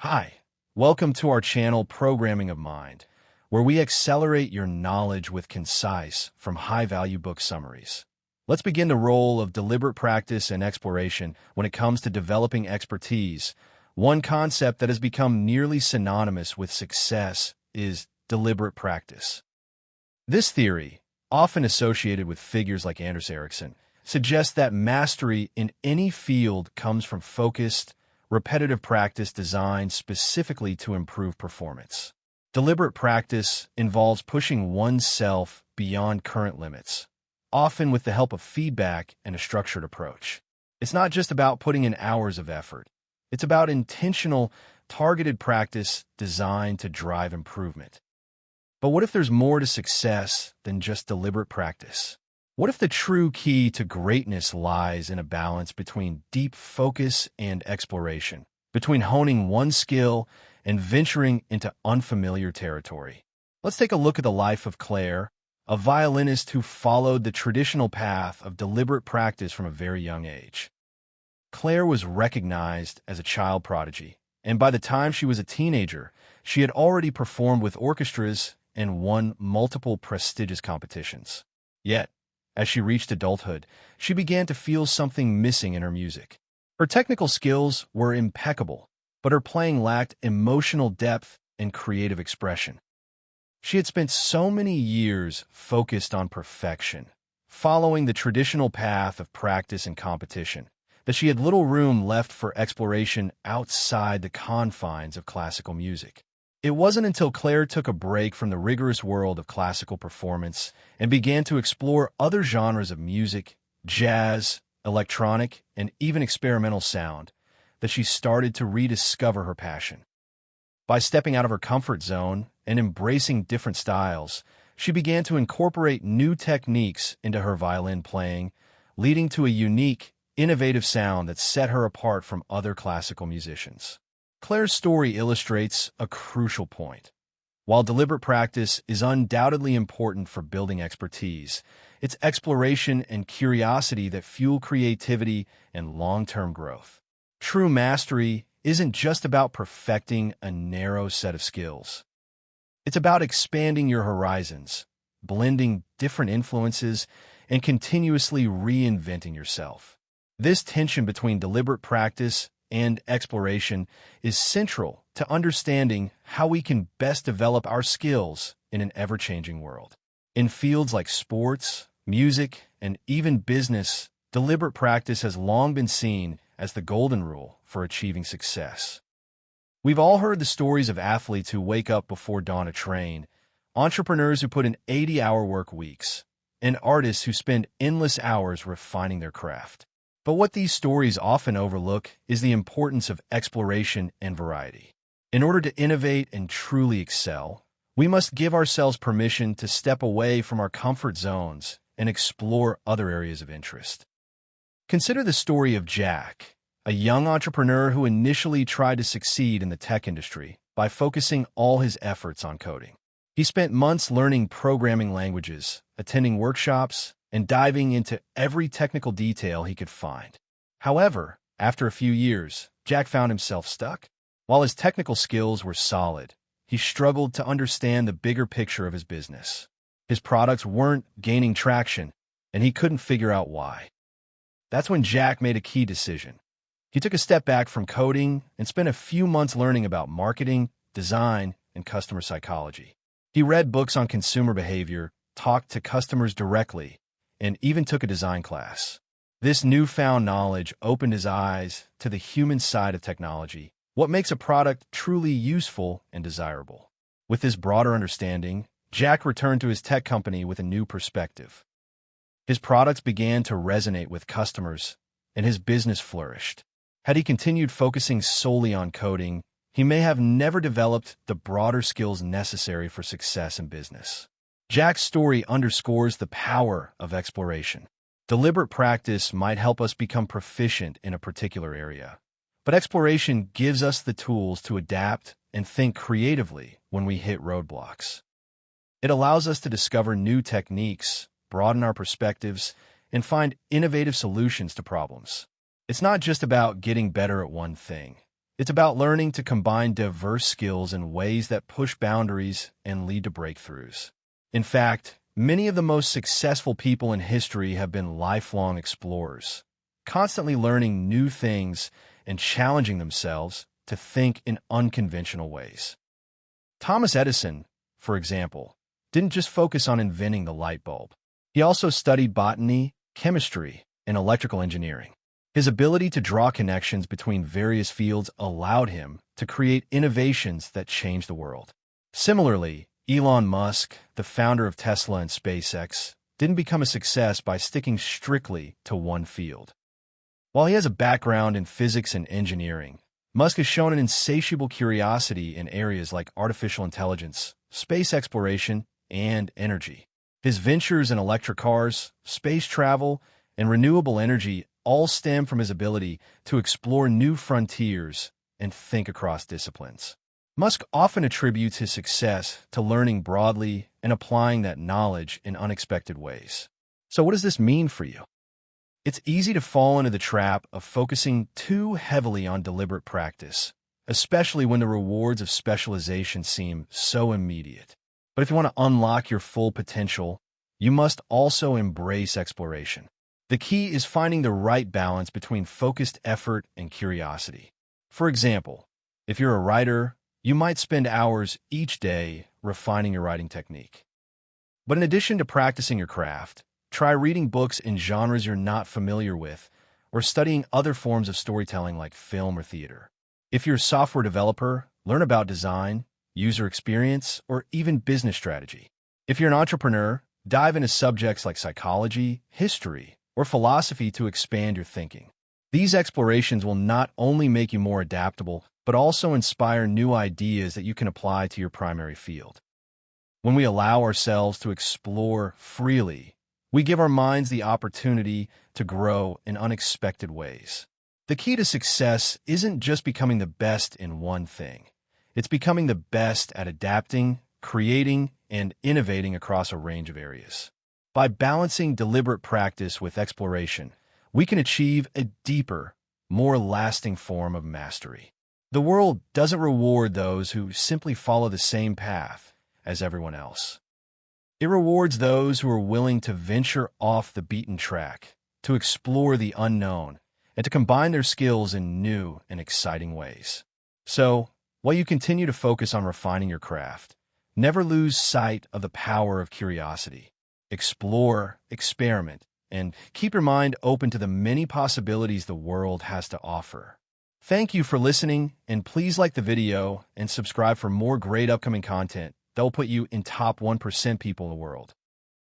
Hi, welcome to our channel Programming of Mind, where we accelerate your knowledge with concise, from high-value book summaries. Let's begin the role of deliberate practice and exploration when it comes to developing expertise. One concept that has become nearly synonymous with success is deliberate practice. This theory, often associated with figures like Anders Ericsson, suggests that mastery in any field comes from focused, repetitive practice designed specifically to improve performance. Deliberate practice involves pushing oneself beyond current limits, often with the help of feedback and a structured approach. It's not just about putting in hours of effort. It's about intentional, targeted practice designed to drive improvement. But what if there's more to success than just deliberate practice? What if the true key to greatness lies in a balance between deep focus and exploration, between honing one skill and venturing into unfamiliar territory? Let's take a look at the life of Claire, a violinist who followed the traditional path of deliberate practice from a very young age. Claire was recognized as a child prodigy, and by the time she was a teenager, she had already performed with orchestras and won multiple prestigious competitions. Yet, as she reached adulthood, she began to feel something missing in her music. Her technical skills were impeccable, but her playing lacked emotional depth and creative expression. She had spent so many years focused on perfection, following the traditional path of practice and competition, that she had little room left for exploration outside the confines of classical music. It wasn't until Claire took a break from the rigorous world of classical performance and began to explore other genres of music, jazz, electronic, and even experimental sound, that she started to rediscover her passion. By stepping out of her comfort zone and embracing different styles, she began to incorporate new techniques into her violin playing, leading to a unique, innovative sound that set her apart from other classical musicians. Claire's story illustrates a crucial point. While deliberate practice is undoubtedly important for building expertise, it's exploration and curiosity that fuel creativity and long-term growth. True mastery isn't just about perfecting a narrow set of skills. It's about expanding your horizons, blending different influences, and continuously reinventing yourself. This tension between deliberate practice and exploration is central to understanding how we can best develop our skills in an ever-changing world. In fields like sports, music, and even business, deliberate practice has long been seen as the golden rule for achieving success. We've all heard the stories of athletes who wake up before dawn to train, entrepreneurs who put in 80-hour work weeks, and artists who spend endless hours refining their craft. But what these stories often overlook is the importance of exploration and variety. In order to innovate and truly excel, we must give ourselves permission to step away from our comfort zones and explore other areas of interest. Consider the story of Jack, a young entrepreneur who initially tried to succeed in the tech industry by focusing all his efforts on coding. He spent months learning programming languages, attending workshops, and diving into every technical detail he could find. However, after a few years, Jack found himself stuck. While his technical skills were solid, he struggled to understand the bigger picture of his business. His products weren't gaining traction, and he couldn't figure out why. That's when Jack made a key decision. He took a step back from coding and spent a few months learning about marketing, design, and customer psychology. He read books on consumer behavior, talked to customers directly, and even took a design class. This newfound knowledge opened his eyes to the human side of technology, what makes a product truly useful and desirable. With this broader understanding, Jack returned to his tech company with a new perspective. His products began to resonate with customers, and his business flourished. Had he continued focusing solely on coding, he may have never developed the broader skills necessary for success in business. Jack's story underscores the power of exploration. Deliberate practice might help us become proficient in a particular area, but exploration gives us the tools to adapt and think creatively when we hit roadblocks. It allows us to discover new techniques, broaden our perspectives, and find innovative solutions to problems. It's not just about getting better at one thing. It's about learning to combine diverse skills in ways that push boundaries and lead to breakthroughs. In fact, many of the most successful people in history have been lifelong explorers, constantly learning new things and challenging themselves to think in unconventional ways. Thomas Edison, for example, didn't just focus on inventing the light bulb. He also studied botany, chemistry, and electrical engineering. His ability to draw connections between various fields allowed him to create innovations that changed the world. Similarly, Elon Musk, the founder of Tesla and SpaceX, didn't become a success by sticking strictly to one field. While he has a background in physics and engineering, Musk has shown an insatiable curiosity in areas like artificial intelligence, space exploration, and energy. His ventures in electric cars, space travel, and renewable energy all stem from his ability to explore new frontiers and think across disciplines. Musk often attributes his success to learning broadly and applying that knowledge in unexpected ways. So what does this mean for you? It's easy to fall into the trap of focusing too heavily on deliberate practice, especially when the rewards of specialization seem so immediate. But if you want to unlock your full potential, you must also embrace exploration. The key is finding the right balance between focused effort and curiosity. For example, if you're a writer, you might spend hours each day refining your writing technique. But in addition to practicing your craft, try reading books in genres you're not familiar with or studying other forms of storytelling like film or theater. If you're a software developer, learn about design, user experience, or even business strategy. If you're an entrepreneur, dive into subjects like psychology, history, or philosophy to expand your thinking. These explorations will not only make you more adaptable, but also inspire new ideas that you can apply to your primary field. When we allow ourselves to explore freely, we give our minds the opportunity to grow in unexpected ways. The key to success isn't just becoming the best in one thing. It's becoming the best at adapting, creating, and innovating across a range of areas. By balancing deliberate practice with exploration, we can achieve a deeper, more lasting form of mastery. The world doesn't reward those who simply follow the same path as everyone else. It rewards those who are willing to venture off the beaten track, to explore the unknown, and to combine their skills in new and exciting ways. So, while you continue to focus on refining your craft, never lose sight of the power of curiosity. Explore, experiment, and keep your mind open to the many possibilities the world has to offer. Thank you for listening, and please like the video and subscribe for more great upcoming content that will put you in top 1% people in the world.